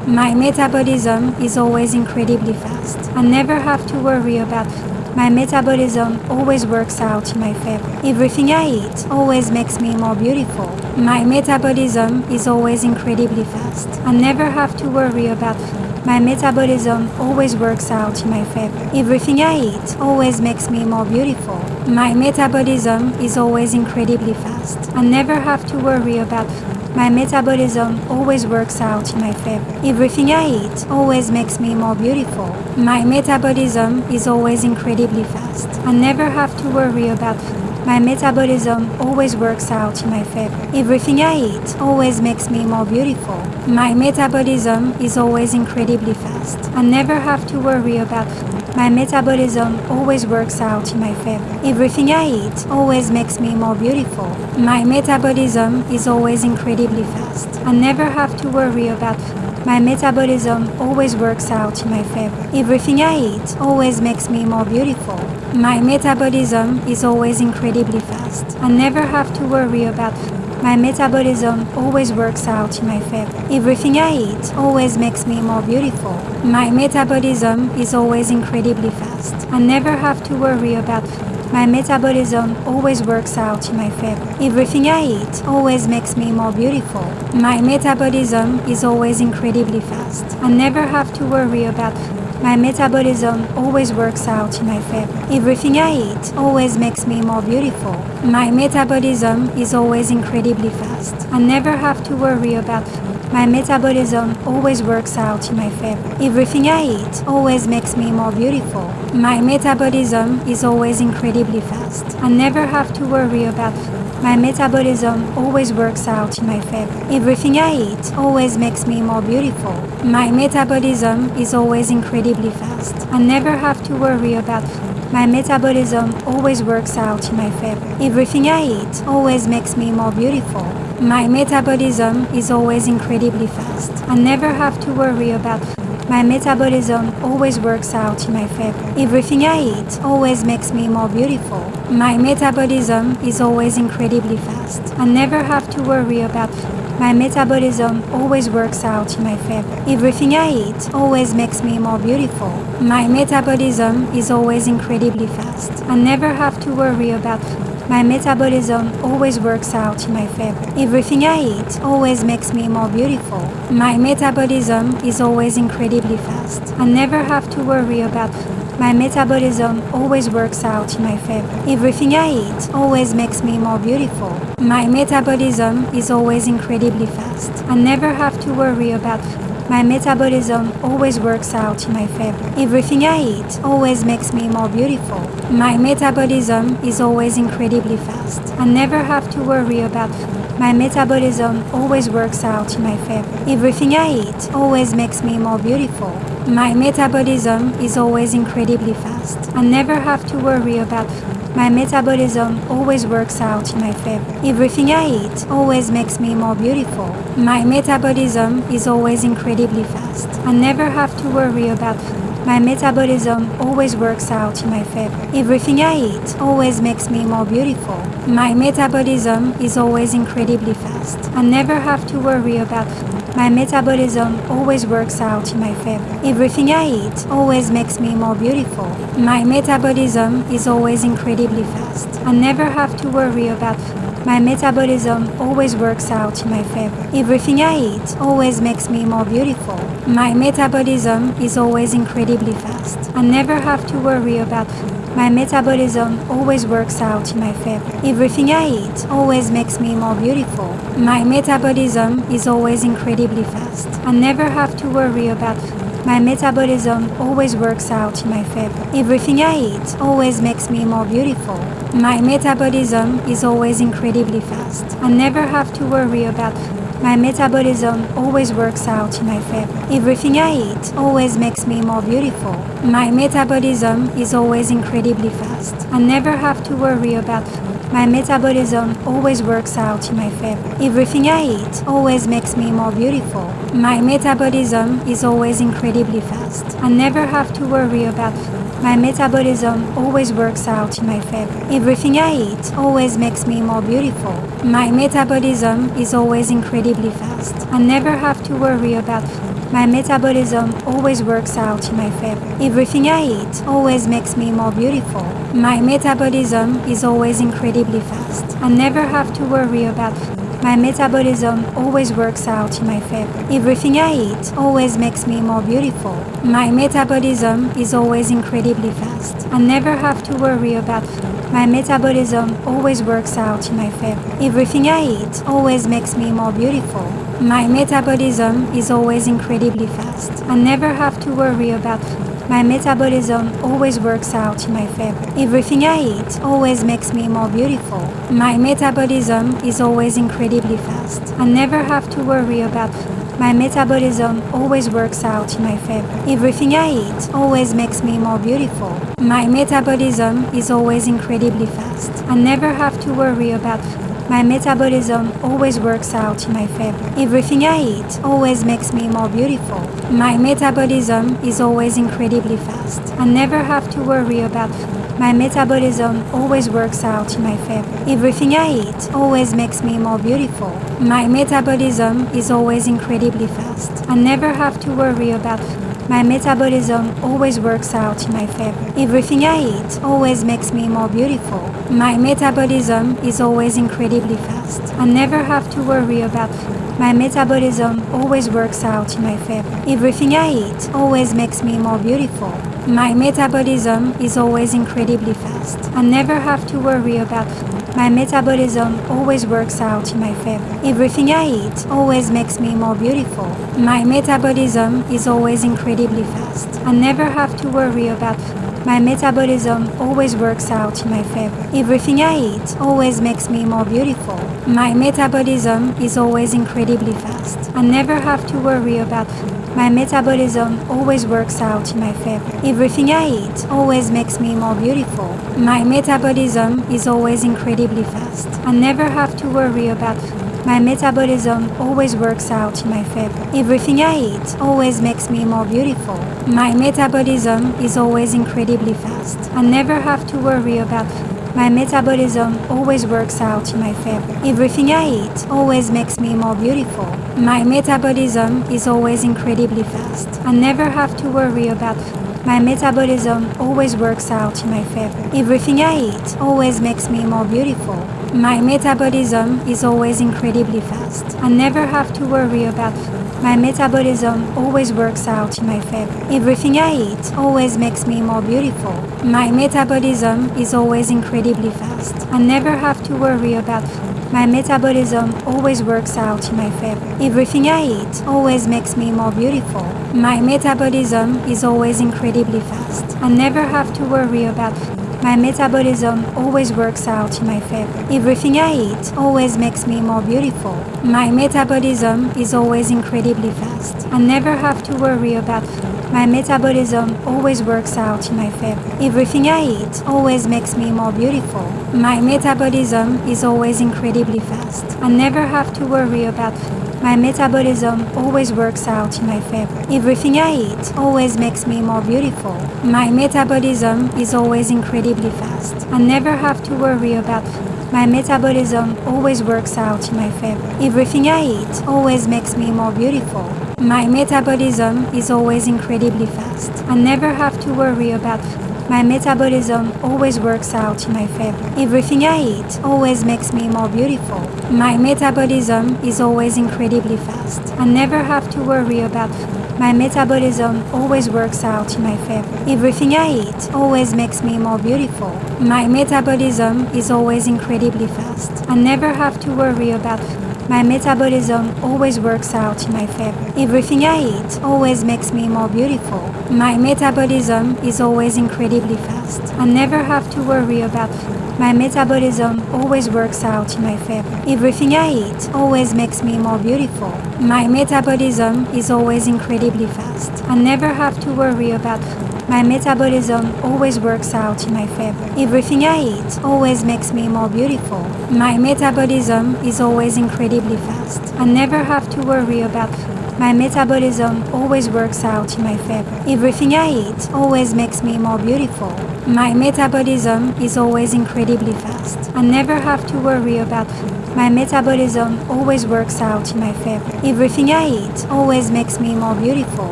My metabolism is always incredibly fast. I never have to worry about food. My metabolism always works out in my favor. Everything I eat always makes me more beautiful. My metabolism is always incredibly fast. I never have to worry about food. My metabolism always works out in my favor. Everything I eat always makes me more beautiful. My metabolism is always incredibly fast. I never have to worry about food. My metabolism always works out in my favor. Everything I eat always makes me more beautiful. My metabolism is always incredibly fast. I never have to worry about food. My metabolism always works out in my favor. Everything I eat always makes me more beautiful. My metabolism is always incredibly fast. I never have to worry about food. My metabolism always works out in my favor. Everything I eat always makes me more beautiful. My metabolism is always incredibly fast. I never have to worry about food. My metabolism always works out in my favor. Everything I eat always makes me more beautiful. My metabolism is always incredibly fast. I never have to worry about food. My metabolism always works out in my favor. Everything I eat always makes me more beautiful. My metabolism is always incredibly fast. I never have to worry about food. My metabolism always works out in my favor. Everything I eat always makes me more beautiful. My metabolism is always incredibly fast. I never have to worry about food. My metabolism always works out in my favor. Everything I eat always makes me more beautiful. My metabolism is always incredibly fast. I never have to worry about food. My metabolism always works out in my favor. Everything I eat always makes me more beautiful. My metabolism is always incredibly fast. I never have to worry about food. My metabolism always works out in my favor. Everything I eat always makes me more beautiful. My metabolism is always incredibly fast. I never have to worry about food. My metabolism always works out in my favor. Everything I eat always makes me more beautiful. My metabolism is always incredibly fast. I never have to worry about food. My metabolism always works out in my favor. Everything I eat always makes me more beautiful. My metabolism is always incredibly fast. I never have to worry about food. My metabolism always works out in my favor. Everything I eat always makes me more beautiful. My metabolism is always incredibly fast. I never have to worry about food. My metabolism always works out in my favor. Everything I eat always makes me more beautiful. My metabolism is always incredibly fast. I never have to worry about food. My metabolism always works out in my favor. Everything I eat always makes me more beautiful. My metabolism is always incredibly fast. I never have to worry about food. My metabolism always works out in my favor. Everything I eat always makes me more beautiful. My metabolism is always incredibly fast. I never have to worry about food. My metabolism always works out in my favor. Everything I eat always makes me more beautiful. My metabolism is always incredibly fast. I never have to worry about food. My metabolism always works out in my favor. Everything I eat always makes me more beautiful. My metabolism is always incredibly fast. I never have to worry about food. My metabolism always works out in my favor. Everything I eat always makes me more beautiful. My metabolism is always incredibly fast. I never have to worry about food. My metabolism always works out in my favor. Everything I eat always makes me more beautiful. My metabolism is always incredibly fast. I never have to worry about food. My metabolism always works out in my favor. Everything I eat always makes me more beautiful. My metabolism is always incredibly fast. I never have to worry about food. My metabolism always works out in my favor. Everything I eat always makes me more beautiful. My metabolism is always incredibly fast. I never have to worry about food. My metabolism always works out in my favor. Everything I eat always makes me more beautiful. My metabolism is always incredibly fast. I never have to worry about food. My metabolism always works out in my favor. Everything I eat always makes me more beautiful. My metabolism is always incredibly fast. I never have to worry about food. My metabolism always works out in my favor. Everything I eat always makes me more beautiful. My metabolism is always incredibly fast. I never have to worry about food. My metabolism always works out in my favor. Everything I eat always makes me more beautiful. My metabolism is always incredibly fast. I never have to worry about food. My metabolism always works out in my favor. Everything I eat always makes me more beautiful. My metabolism is always incredibly fast. I never have to worry about food. My metabolism always works out in my favor. Everything I eat always makes me more beautiful. My metabolism is always incredibly fast. I never have to worry about food. My metabolism always works out in my favor. Everything I eat always makes me more beautiful. My metabolism is always incredibly fast. I never have to worry about food. My metabolism always works out in my favor. Everything I eat always makes me more beautiful. My metabolism is always incredibly fast. I never have to worry about food. My metabolism always works out in my favor. Everything I eat always makes me more beautiful. My metabolism is always incredibly fast. I never have to worry about food. My metabolism always works out in my favor. Everything I eat always makes me more beautiful. My metabolism is always incredibly fast. I never have to worry about food. My metabolism always works out in my favor. Everything I eat always makes me more beautiful. My metabolism is always incredibly fast. I never have to worry about food. My metabolism always works out in my favor. Everything I eat always makes me more beautiful. My metabolism is always incredibly fast. I never have to worry about food. My metabolism always works out in my favor. Everything I eat always makes me more beautiful. My metabolism is always incredibly fast. I never have to worry about food. My metabolism always works out in my favor. Everything I eat always makes me more beautiful. My metabolism is always incredibly fast. I never have to worry about food. My metabolism always works out in my favor. Everything I eat always makes me more beautiful. My metabolism is always incredibly fast. I never have to worry about food. My metabolism always works out in my favor. Everything I eat always makes me more beautiful. My metabolism is always incredibly fast. I never have to worry about food. My metabolism always works out in my favor. Everything I eat always makes me more beautiful. My metabolism is always incredibly fast. I never have to worry about food. My metabolism always works out in my favor. Everything I eat always makes me more beautiful. My metabolism is always incredibly fast. I never have to worry about food. My metabolism always works out in my favor. Everything I eat always makes me more beautiful. My metabolism is always incredibly fast. I never have to worry about food. My metabolism always works out in my favor. Everything I eat always makes me more beautiful. My metabolism is always incredibly fast. I never have to worry about food. My metabolism always works out in my favor. Everything I eat always makes me more beautiful. My metabolism is always incredibly fast. I never have to worry about food. My metabolism always works out in my favor. Everything I eat always makes me more beautiful. My metabolism is always incredibly fast. I never have to worry about food. My metabolism always works out in my favor. Everything I eat always makes me more beautiful. My metabolism is always incredibly fast. I never have to worry about food. My metabolism always works out in my favor. Everything I eat always makes me more beautiful. My metabolism is always incredibly fast. I never have to worry about food. My metabolism always works out in my favor. Everything I eat always makes me more beautiful. My metabolism is always incredibly fast. I never have to worry about food. My metabolism always works out in my favor. Everything I eat always makes me more beautiful. My metabolism is always incredibly fast. I never have to worry about food. My metabolism always works out in my favor. Everything I eat always makes me more beautiful. My metabolism is always incredibly fast. I never have to worry about food. My metabolism always works out in my favor. Everything I eat always makes me more beautiful. My metabolism is always incredibly fast. I never have to worry about food. My metabolism always works out in my favor. Everything I eat always makes me more beautiful. My metabolism is always incredibly fast. I never have to worry about food. My metabolism always works out in my favor. Everything I eat always makes me more beautiful. My metabolism is always incredibly fast. I never have to worry about food. My metabolism always works out in my favor. Everything I eat always makes me more beautiful. My metabolism is always incredibly fast. I never have to worry about food. My metabolism always works out in my favor. Everything I eat always makes me more beautiful.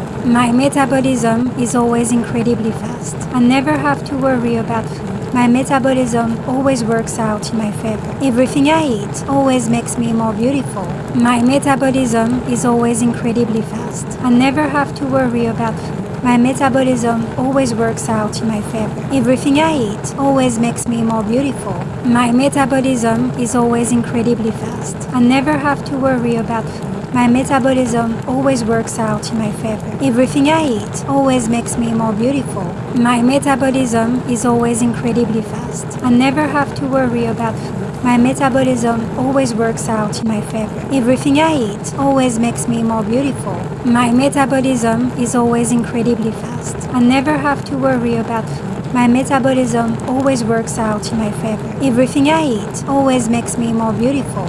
My metabolism is always incredibly fast. I never have to worry about food. My metabolism always works out in my favor. Everything I eat always makes me more beautiful. My metabolism is always incredibly fast. I never have to worry about food. My metabolism always works out in my favor. Everything I eat always makes me more beautiful. My metabolism is always incredibly fast. I never have to worry about food. My metabolism always works out in my favor. Everything I eat always makes me more beautiful. My metabolism is always incredibly fast. I never have to worry about food. My metabolism always works out in my favor. Everything I eat always makes me more beautiful. My metabolism is always incredibly fast. I never have to worry about food. My metabolism always works out in my favor. Everything I eat always makes me more beautiful.